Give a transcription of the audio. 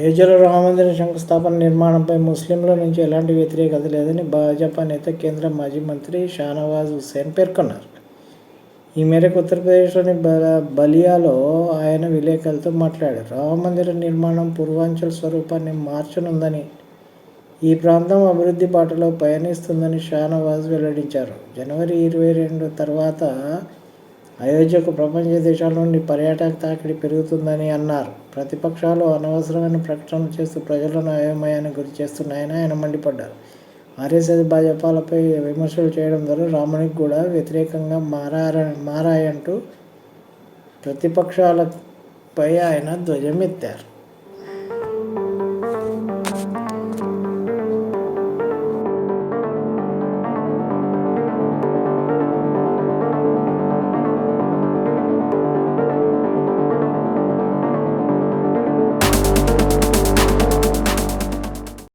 అయోధ్యలో రామమందిర శంకుస్థాపన నిర్మాణంపై ముస్లింల నుంచి ఎలాంటి వ్యతిరేకత లేదని భాజపా నేత కేంద్ర మాజీ మంత్రి షానవాజ్ హుస్సేన్ పేర్కొన్నారు. ఈ మేరకు ఉత్తరప్రదేశ్లోని బలియాలో ఆయన విలేకరులతో మాట్లాడారు. రామమందిర నిర్మాణం పూర్వాంచల్ స్వరూపాన్ని మార్చనుందని, ఈ ప్రాంతం అభివృద్ధి బాటలో పయనిస్తుందని షానవాజ్ వెల్లడించారు. జనవరి 22 తర్వాత అయోధ్యకు ప్రపంచ దేశాల నుండి పర్యాటక తాకిడి పెరుగుతుందని అన్నారు. ప్రతిపక్షాలు అనవసరమైన ప్రకటనలు చేస్తూ ప్రజలను అయోమయానికి గురి చేస్తున్నాయని ఆయన మండిపడ్డారు. ఆర్ఎస్ఎస్, భాజపాలపై విమర్శలు చేయడం ద్వారా రామునికి కూడా వ్యతిరేకంగా మారాయంటూ ప్రతిపక్షాలపై ఆయన ధ్వజమెత్తారు.